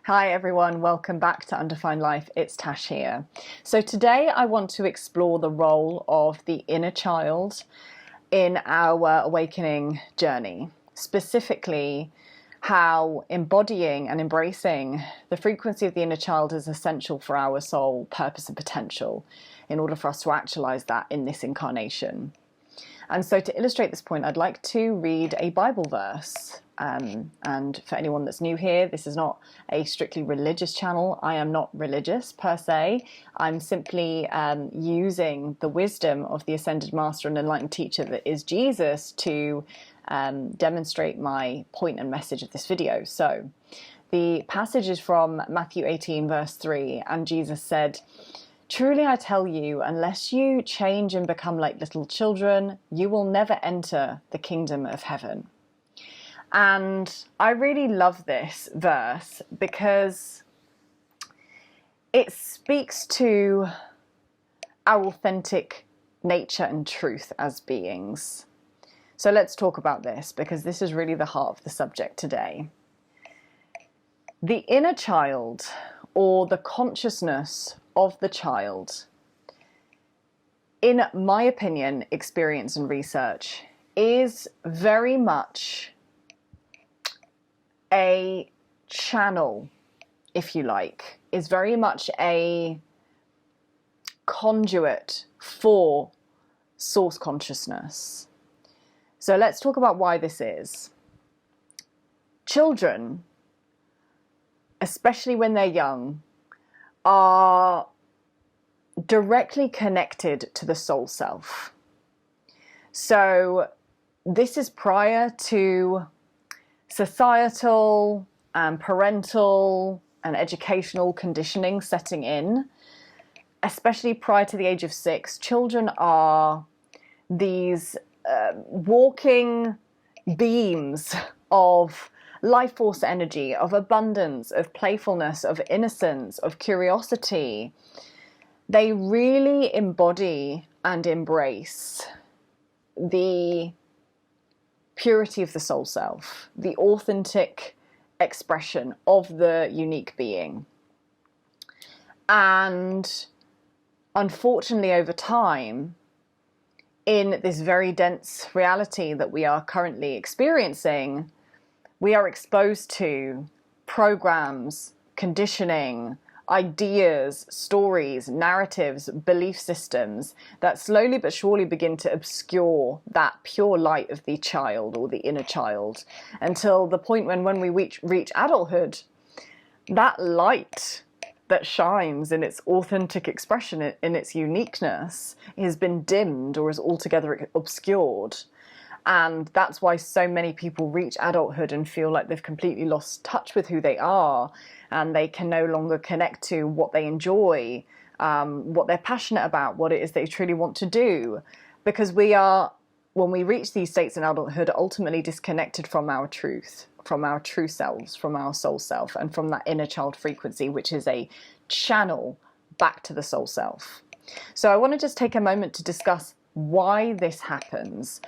Hi everyone, welcome back to Undefined Life. It's Tash here. So today I want to explore the role of the inner child in our awakening journey. Specifically, how embodying and embracing the frequency of the inner child is essential for our soul purpose and potential in order for us to actualize that in this incarnation. And so to illustrate this point, I'd like to read a Bible verse. And for anyone that's new here, this is not a strictly religious channel. I am not religious per se. I'm simply using the wisdom of the Ascended Master and Enlightened Teacher that is Jesus to demonstrate my point and message of this video. So the passage is from Matthew 18 verse 3, and Jesus said, "Truly I tell you, unless you change and become like little children, you will never enter the kingdom of heaven." And I really love this verse because it speaks to our authentic nature and truth as beings. So let's talk about this, because this is really the heart of the subject today. The inner child, or the consciousness of the child, in my opinion, experience and research, is very much a channel, if you like, is very much a conduit for source consciousness. So let's talk about why this is. Children, especially when they're young, are directly connected to the soul self. So this is prior to societal and parental and educational conditioning setting in. Especially prior to the age of 6, children are these walking beams of life force energy, of abundance, of playfulness, of innocence, of curiosity. They really embody and embrace the purity of the soul self, the authentic expression of the unique being. And unfortunately, over time, in this very dense reality that we are currently experiencing, we are exposed to programs, conditioning, ideas, stories, narratives, belief systems that slowly but surely begin to obscure that pure light of the child, or the inner child, until the point when we reach adulthood, that light that shines in its authentic expression, in its uniqueness, has been dimmed or is altogether obscured. And that's why so many people reach adulthood and feel like they've completely lost touch with who they are, and they can no longer connect to what they enjoy, what they're passionate about, what it is they truly want to do. Because we are, when we reach these states in adulthood, ultimately disconnected from our truth, from our true selves, from our soul self, and from that inner child frequency, which is a channel back to the soul self. So I want to just take a moment to discuss why this happens.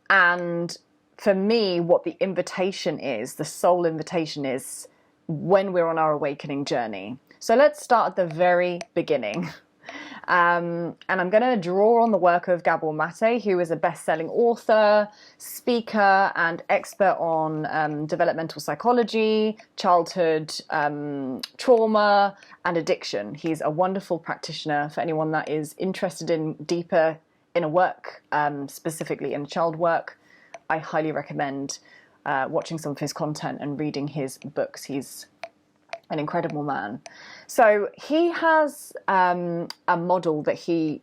And for me, what the invitation is, the soul invitation is, when we're on our awakening journey. So let's start at the very beginning. And I'm going to draw on the work of Gabor Mate, who is a best-selling author, speaker, and expert on developmental psychology, childhood trauma, and addiction. He's a wonderful practitioner for anyone that is interested in deeper inner work, specifically in child work. I highly recommend watching some of his content and reading his books. He's an incredible man. So he has a model that he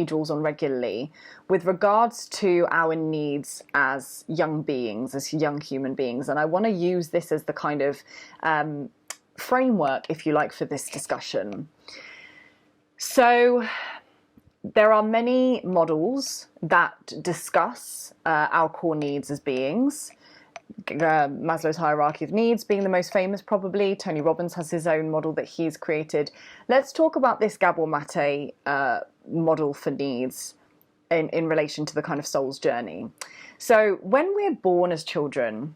draws on regularly with regards to our needs as young beings, as young human beings. And I want to use this as the kind of framework, if you like, for this discussion. So there are many models that discuss our core needs as beings. Maslow's hierarchy of needs being the most famous, probably. Tony Robbins has his own model that he's created. Let's talk about this Gabor Mate model for needs in relation to the kind of soul's journey. So when we're born as children,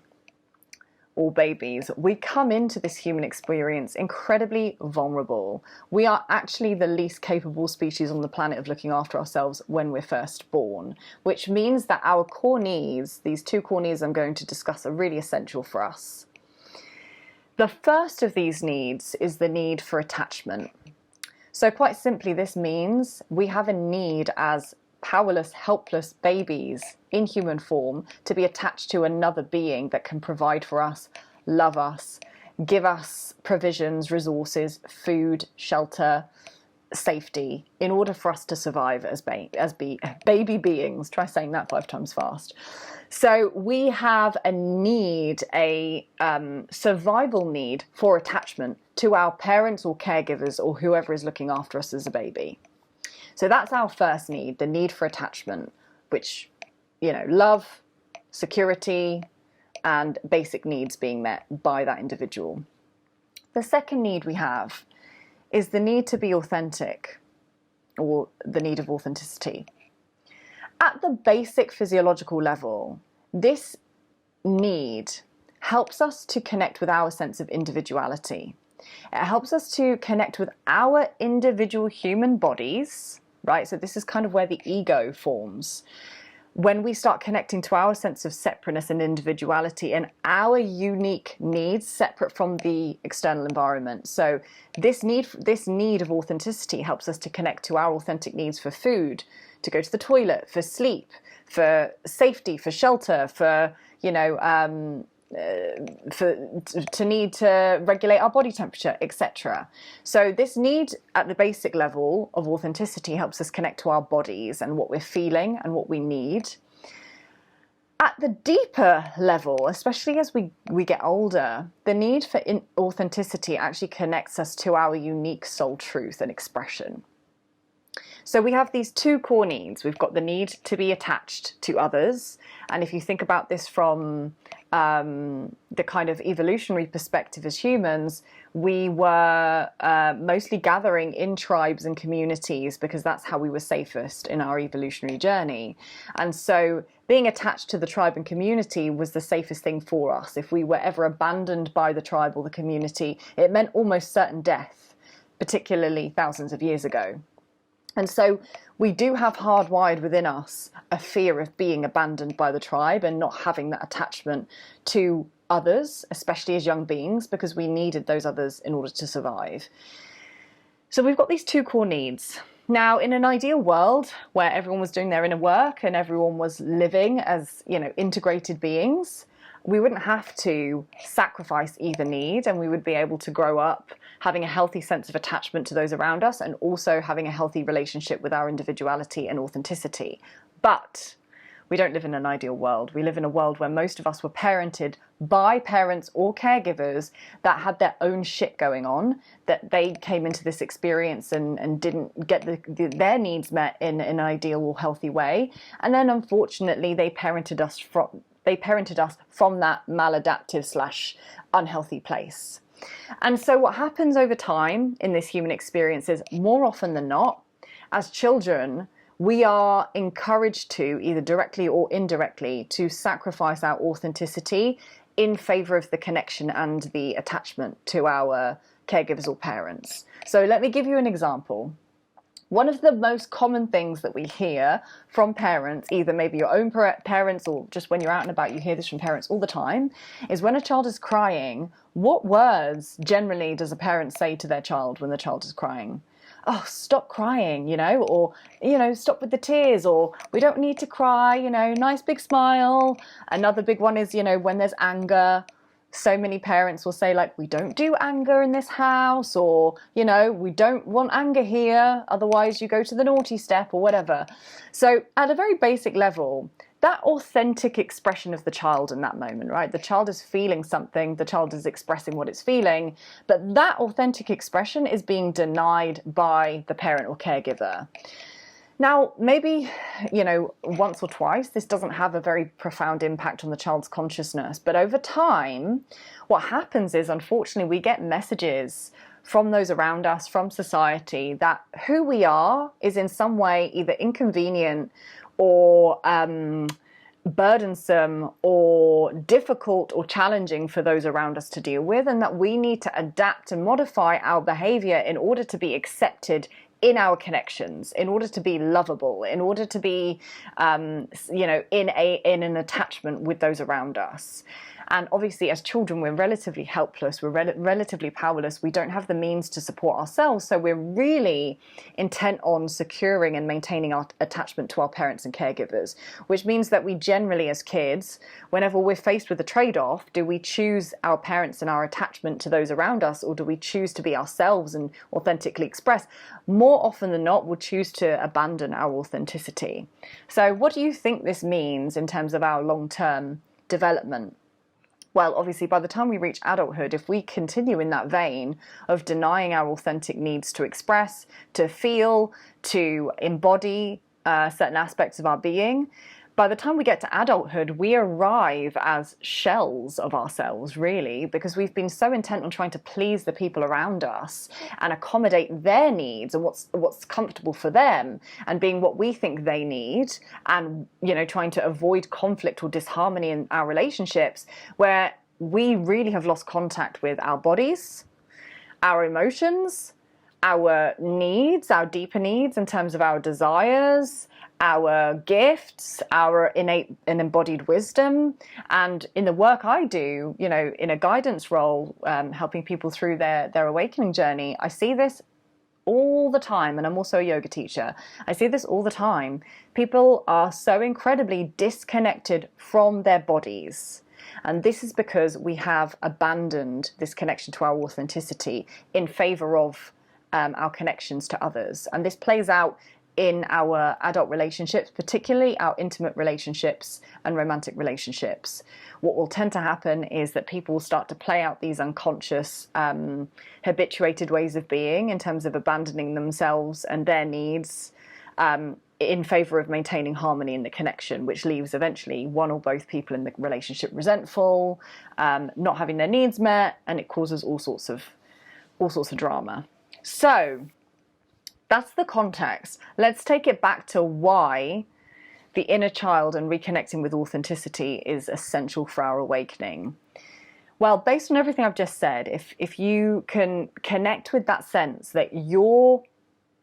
all babies, we come into this human experience incredibly vulnerable. We are actually the least capable species on the planet of looking after ourselves when we're first born, which means that our core needs, these two core needs I'm going to discuss, are really essential for us. The first of these needs is the need for attachment. So quite simply, this means we have a need as powerless, helpless babies in human form to be attached to another being that can provide for us, love us, give us provisions, resources, food, shelter, safety, in order for us to survive as baby beings. Try saying that 5 times fast. So we have a need, a survival need for attachment to our parents or caregivers or whoever is looking after us as a baby. So that's our first need, the need for attachment, which, you know, love, security, and basic needs being met by that individual. The second need we have is the need to be authentic, or the need of authenticity. At the basic physiological level, this need helps us to connect with our sense of individuality. It helps us to connect with our individual human bodies, right? So this is kind of where the ego forms. When we start connecting to our sense of separateness and individuality and our unique needs separate from the external environment. So this need of authenticity helps us to connect to our authentic needs for food, to go to the toilet, for sleep, for safety, for shelter, for, you know, to need to regulate our body temperature, etc. So this need at the basic level of authenticity helps us connect to our bodies and what we're feeling and what we need. At the deeper level, especially as we get older, the need for authenticity actually connects us to our unique soul truth and expression. So we have these two core needs. We've got the need to be attached to others. And if you think about this from the kind of evolutionary perspective as humans, we were mostly gathering in tribes and communities because that's how we were safest in our evolutionary journey. And so being attached to the tribe and community was the safest thing for us. If we were ever abandoned by the tribe or the community, it meant almost certain death, particularly thousands of years ago. And so we do have hardwired within us a fear of being abandoned by the tribe and not having that attachment to others, especially as young beings, because we needed those others in order to survive. So we've got these two core needs. Now, in an ideal world where everyone was doing their inner work and everyone was living as, you know, integrated beings, we wouldn't have to sacrifice either need, and we would be able to grow up having a healthy sense of attachment to those around us and also having a healthy relationship with our individuality and authenticity. But we don't live in an ideal world. We live in a world where most of us were parented by parents or caregivers that had their own shit going on, that they came into this experience and didn't get their needs met in an ideal or healthy way. And then unfortunately, they parented us from that maladaptive / unhealthy place. And so what happens over time in this human experience is, more often than not, as children, we are encouraged to, either directly or indirectly, to sacrifice our authenticity in favor of the connection and the attachment to our caregivers or parents. So let me give you an example. One of the most common things that we hear from parents, either maybe your own parents or just when you're out and about, you hear this from parents all the time, is when a child is crying, what words generally does a parent say to their child when the child is crying? Oh, stop crying, you know, or, you know, stop with the tears, or we don't need to cry, you know, nice big smile. Another big one is, you know, when there's anger. So many parents will say, like, we don't do anger in this house, or, you know, we don't want anger here, otherwise you go to the naughty step, or whatever. So at a very basic level, that authentic expression of the child in that moment, right? The child is feeling something, the child is expressing what it's feeling, but that authentic expression is being denied by the parent or caregiver. Now, maybe, you know, once or twice, this doesn't have a very profound impact on the child's consciousness. But over time, what happens is, unfortunately, we get messages from those around us, from society, that who we are is in some way either inconvenient or burdensome or difficult or challenging for those around us to deal with, and that we need to adapt and modify our behavior in order to be accepted in our connections, in order to be lovable, in order to be, in an attachment with those around us. And obviously, as children, we're relatively helpless, we're relatively powerless, we don't have the means to support ourselves, so we're really intent on securing and maintaining our attachment to our parents and caregivers, which means that we generally, as kids, whenever we're faced with a trade-off, do we choose our parents and our attachment to those around us, or do we choose to be ourselves and authentically express? More often than not, we'll choose to abandon our authenticity. So what do you think this means in terms of our long-term development? Well, obviously, by the time we reach adulthood, if we continue in that vein of denying our authentic needs to express, to feel, to embody certain aspects of our being, by the time we get to adulthood, we arrive as shells of ourselves, really, because we've been so intent on trying to please the people around us and accommodate their needs and what's comfortable for them, and being what we think they need, and trying to avoid conflict or disharmony in our relationships, where we really have lost contact with our bodies, our emotions, our needs, our deeper needs in terms of our desires, our gifts, our innate and embodied wisdom. And in the work I do, in a guidance role, helping people through their awakening journey, I see this all the time, and I'm also a yoga teacher. I see this all the time. People are so incredibly disconnected from their bodies. And this is because we have abandoned this connection to our authenticity in favor of our connections to others. And this plays out in our adult relationships, particularly our intimate relationships and romantic relationships. What will tend to happen is that people will start to play out these unconscious, habituated ways of being in terms of abandoning themselves and their needs in favor of maintaining harmony in the connection, which leaves eventually one or both people in the relationship resentful, not having their needs met, and it causes all sorts of drama. So that's the context. Let's take it back to why the inner child and reconnecting with authenticity is essential for our awakening. Well, based on everything I've just said, if you can connect with that sense that your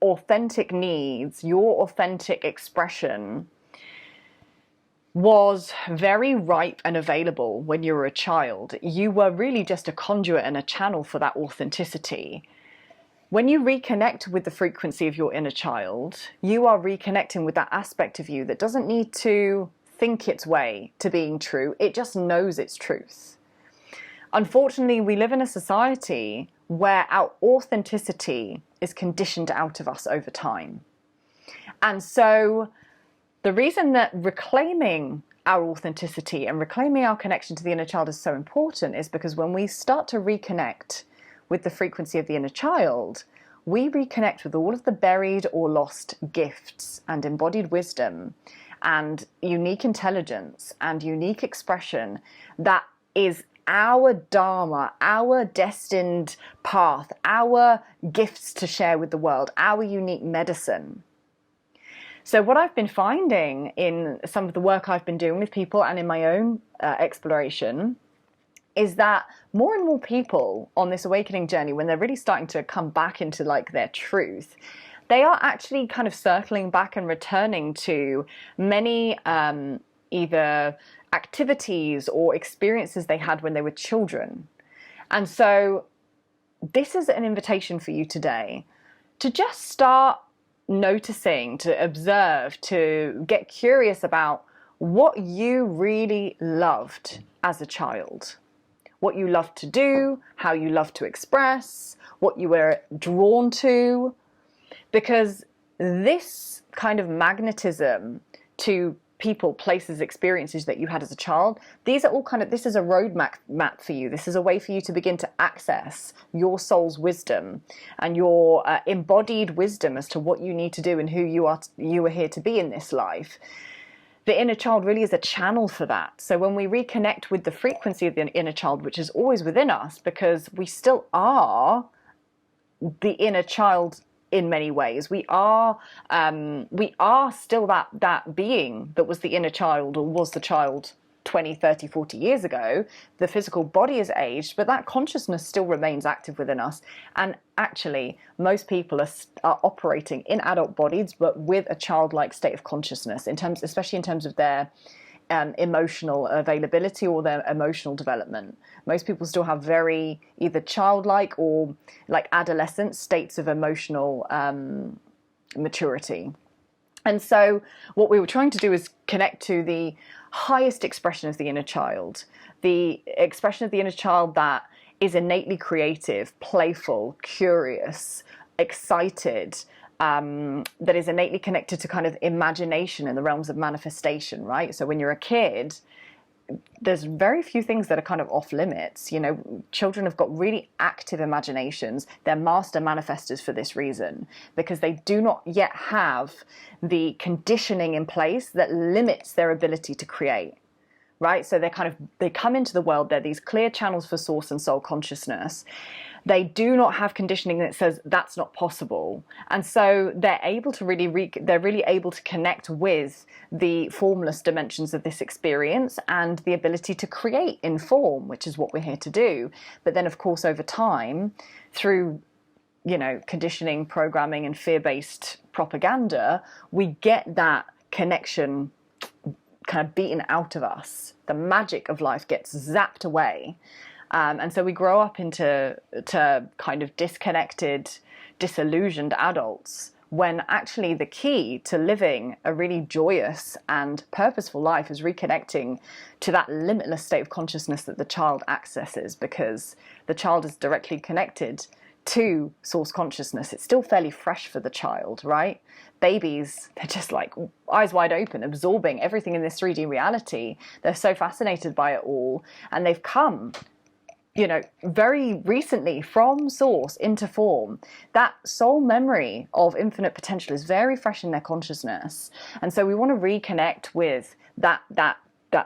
authentic needs, your authentic expression was very ripe and available when you were a child, you were really just a conduit and a channel for that authenticity. When you reconnect with the frequency of your inner child, you are reconnecting with that aspect of you that doesn't need to think its way to being true. It just knows its truth. Unfortunately, we live in a society where our authenticity is conditioned out of us over time. And so the reason that reclaiming our authenticity and reclaiming our connection to the inner child is so important is because when we start to reconnect with the frequency of the inner child, we reconnect with all of the buried or lost gifts and embodied wisdom and unique intelligence and unique expression that is our dharma, our destined path, our gifts to share with the world, our unique medicine. So what I've been finding in some of the work I've been doing with people and in my own exploration is that more and more people on this awakening journey, when they're really starting to come back into their truth, they are actually kind of circling back and returning to many either activities or experiences they had when they were children. And so this is an invitation for you today to just start noticing, to observe, to get curious about what you really loved as a child. What you loved to do, how you loved to express, what you were drawn to. Because this kind of magnetism to people, places, experiences that you had as a child, these are all this is a roadmap for you. This is a way for you to begin to access your soul's wisdom and your embodied wisdom as to what you need to do and who you are here to be in this life. The inner child really is a channel for that. So when we reconnect with the frequency of the inner child, which is always within us, because we still are the inner child in many ways. We are still that being that was the inner child, or was the child 20, 30, 40 years ago. The physical body is aged, but that consciousness still remains active within us. And actually, most people are operating in adult bodies, but with a childlike state of consciousness, especially in terms of their emotional availability or their emotional development. Most people still have very either childlike or like adolescent states of emotional maturity. And so what we were trying to do is connect to the highest expression of the inner child, the expression of the inner child that is innately creative, playful, curious, excited, that is innately connected to kind of imagination in the realms of manifestation, right? So when you're a kid, there's very few things that are kind of off limits. You know, children have got really active imaginations. They're master manifestors for this reason, because they do not yet have the conditioning in place that limits their ability to create, right? So they come into the world, they're these clear channels for source and soul consciousness. They do not have conditioning that says that's not possible. And so they're able to they're really able to connect with the formless dimensions of this experience and the ability to create in form, which is what we're here to do. But then, of course, over time, through, you know, conditioning, programming, and fear-based propaganda, we get that connection kind of beaten out of us. The magic of life gets zapped away. And so we grow up into kind of disconnected, disillusioned adults, when actually the key to living a really joyous and purposeful life is reconnecting to that limitless state of consciousness that the child accesses, because the child is directly connected to source consciousness. It's still fairly fresh for the child, right? Babies, they're just like eyes wide open, absorbing everything in this 3D reality. They're so fascinated by it all, and they've come, you know, very recently from source into form. That soul memory of infinite potential is very fresh in their consciousness. And so we want to reconnect with that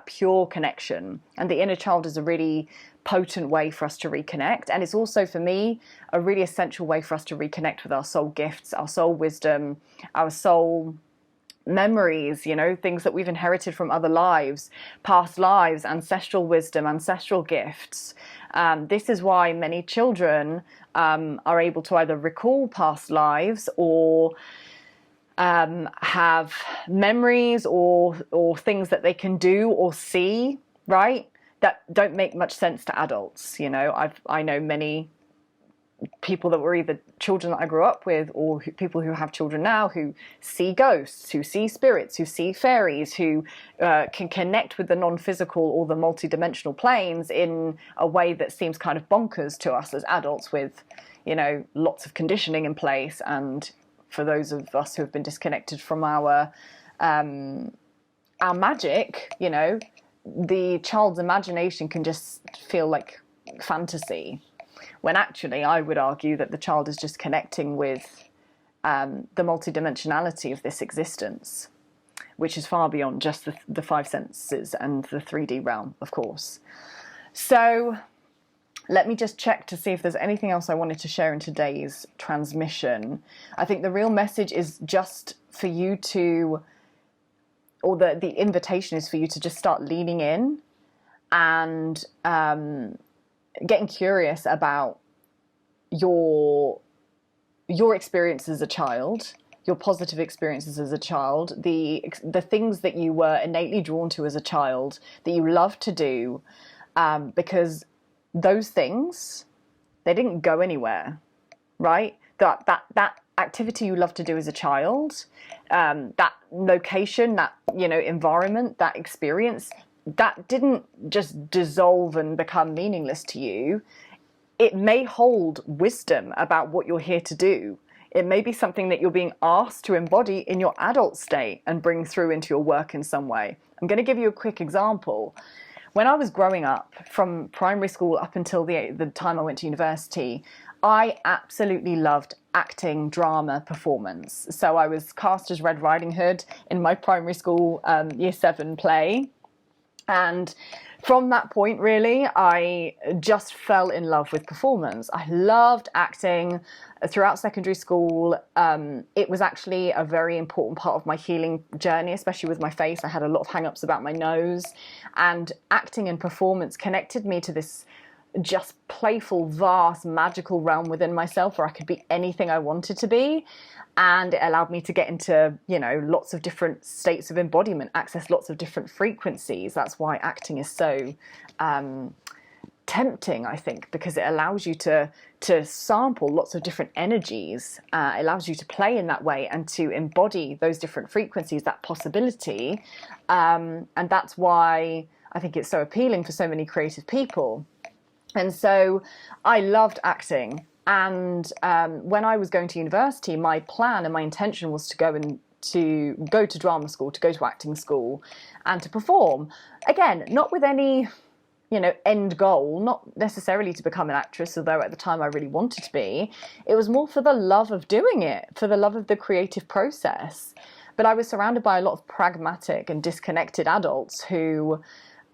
pure connection. And the inner child is a really potent way for us to reconnect. And it's also, for me, a really essential way for us to reconnect with our soul gifts, our soul wisdom, our soul memories, you know, things that we've inherited from other lives, past lives, ancestral wisdom, ancestral gifts. This is why many children are able to either recall past lives or have memories or things that they can do or see, right, that don't make much sense to adults. You know, I know many people that were either children that I grew up with or people who have children now who see ghosts, who see spirits, who see fairies, who can connect with the non-physical or the multi-dimensional planes in a way that seems kind of bonkers to us as adults with, you know, lots of conditioning in place. And for those of us who have been disconnected from our magic, you know, the child's imagination can just feel like fantasy, when actually I would argue that the child is just connecting with the multidimensionality of this existence, which is far beyond just the five senses and the 3D realm, of course. So let me just check to see if there's anything else I wanted to share in today's transmission. I think the real message is just for you to, or the invitation is for you to just start leaning in and getting curious about your experience as a child, your positive experiences as a child, the things that you were innately drawn to as a child, that you love to do, because those things, they didn't go anywhere, right? That activity you love to do as a child, that location, that, you know, environment, that experience, that didn't just dissolve and become meaningless to you. It may hold wisdom about what you're here to do. It may be something that you're being asked to embody in your adult state and bring through into your work in some way. I'm going to give you a quick example. When I was growing up, from primary school up until the time I went to university, I absolutely loved acting, drama, performance. So I was cast as Red Riding Hood in my primary school Year 7 play. And from that point, really, I just fell in love with performance. I loved acting throughout secondary school. It was actually a very important part of my healing journey, especially with my face. I had a lot of hang-ups about my nose, and acting and performance connected me to this just playful, vast, magical realm within myself where I could be anything I wanted to be. And it allowed me to get into, you know, lots of different states of embodiment, access lots of different frequencies. That's why acting is so tempting, I think, because it allows you to sample lots of different energies. It allows you to play in that way and to embody those different frequencies, that possibility. And that's why I think it's so appealing for so many creative people. And so I loved acting. And when I was going to university, my plan and my intention was to go to drama school, to go to acting school, and to perform. Again, not with any, you know, end goal, not necessarily to become an actress, although at the time I really wanted to be. It was more for the love of doing it, for the love of the creative process. But I was surrounded by a lot of pragmatic and disconnected adults who,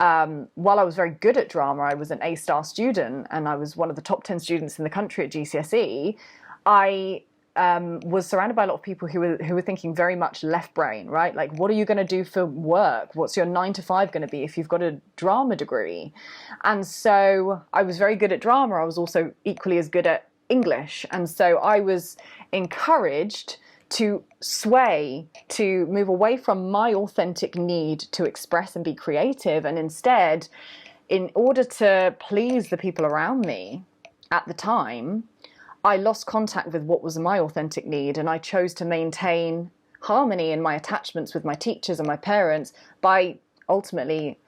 while I was very good at drama, I was an A-star student and I was one of the top 10 students in the country at GCSE, I was surrounded by a lot of people who were thinking very much left brain, right? Like, what are you going to do for work? What's your 9 to 5 going to be if you've got a drama degree? And so I was very good at drama. I was also equally as good at English. And so I was encouraged to sway, to move away from my authentic need to express and be creative, and instead, in order to please the people around me at the time, I lost contact with what was my authentic need, and I chose to maintain harmony in my attachments with my teachers and my parents by ultimately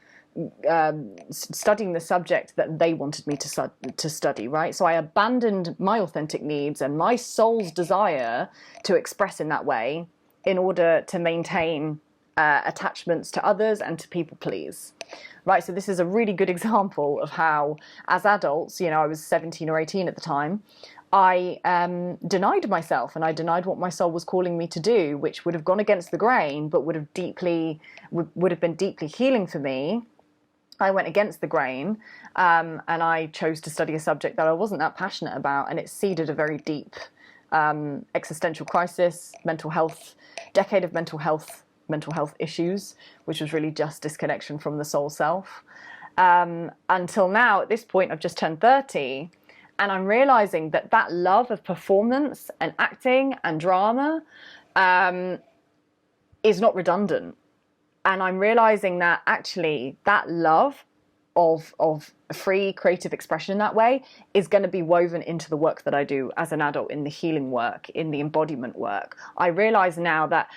studying the subject that they wanted me to study, right? So I abandoned my authentic needs and my soul's desire to express in that way in order to maintain attachments to others and to people please, right? So this is a really good example of how, as adults, you know, I was 17 or 18 at the time, I denied myself and I denied what my soul was calling me to do, which would have gone against the grain, but would have been deeply healing for me. I went against the grain, and I chose to study a subject that I wasn't that passionate about, and it seeded a very deep existential crisis, mental health, decade of mental health issues, which was really just disconnection from the soul self. Until now, at this point, I've just turned 30, and I'm realizing that that love of performance and acting and drama is not redundant. And I'm realizing that actually that love of free creative expression in that way is going to be woven into the work that I do as an adult, in the healing work, in the embodiment work. I realize now that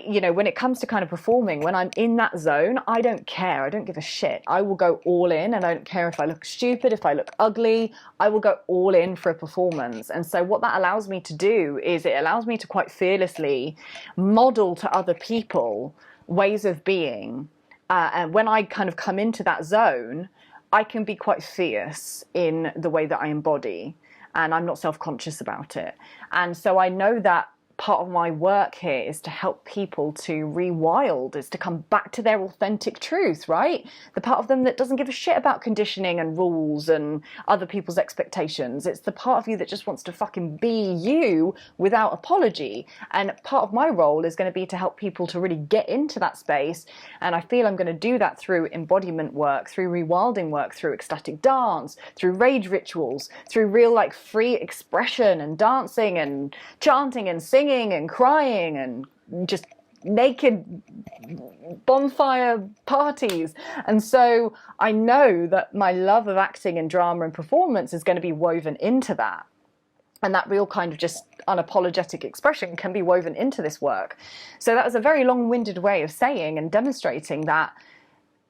you know, when it comes to kind of performing, when I'm in that zone, I don't care. I don't give a shit. I will go all in, and I don't care if I look stupid, if I look ugly. I will go all in for a performance. And so what that allows me to do is it allows me to quite fearlessly model to other people ways of being. And when I kind of come into that zone, I can be quite fierce in the way that I embody, and I'm not self-conscious about it. And so I know that part of my work here is to help people to rewild, is to come back to their authentic truth, right? The part of them that doesn't give a shit about conditioning and rules and other people's expectations. It's the part of you that just wants to fucking be you without apology. And part of my role is going to be to help people to really get into that space. And I feel I'm going to do that through embodiment work, through rewilding work, through ecstatic dance, through rage rituals, through real like free expression and dancing and chanting and singing and crying and just naked bonfire parties. And so I know that my love of acting and drama and performance is going to be woven into that. And that real kind of just unapologetic expression can be woven into this work. So that was a very long-winded way of saying and demonstrating that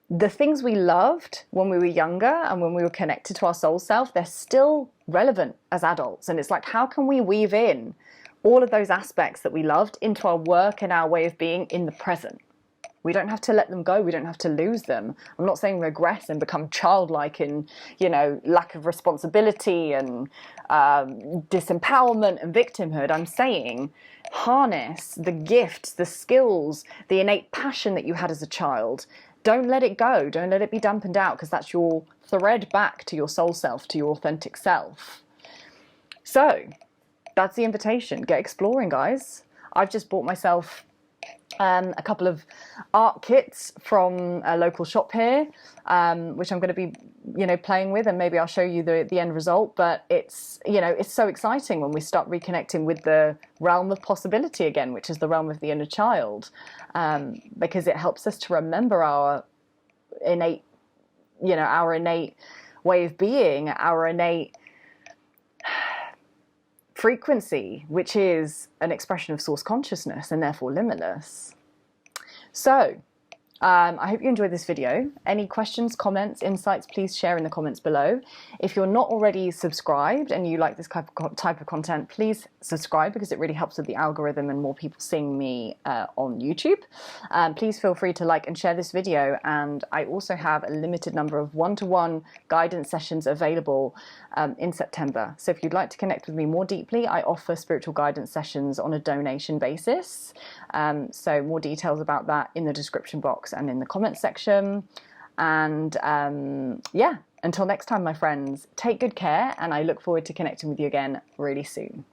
the things we loved when we were younger and when we were connected to our soul self, they're still relevant as adults. And it's like, how can we weave in all of those aspects that we loved into our work and our way of being in the present? We don't have to let them go. We don't have to lose them. I'm not saying regress and become childlike in, you know, lack of responsibility and disempowerment and victimhood. I'm saying harness the gifts, the skills, the innate passion that you had as a child. don't let it go. Don't let it be dampened out, because that's your thread back to your soul self, to your authentic self. So that's the invitation. Get exploring, guys. I've just bought myself a couple of art kits from a local shop here, which I'm going to be, playing with, and maybe I'll show you the end result. But it's, it's so exciting when we start reconnecting with the realm of possibility again, which is the realm of the inner child, because it helps us to remember our innate way of being, our innate frequency, which is an expression of source consciousness and therefore limitless. So I hope you enjoyed this video. Any questions, comments, insights, please share in the comments below. If you're not already subscribed and you like this type of content, please subscribe, because it really helps with the algorithm and more people seeing me on YouTube. Please feel free to like and share this video. And I also have a limited number of one-to-one guidance sessions available in September. So if you'd like to connect with me more deeply, I offer spiritual guidance sessions on a donation basis. So more details about that in the description box and in the comments section. And yeah, until next time, my friends, take good care, and I look forward to connecting with you again really soon.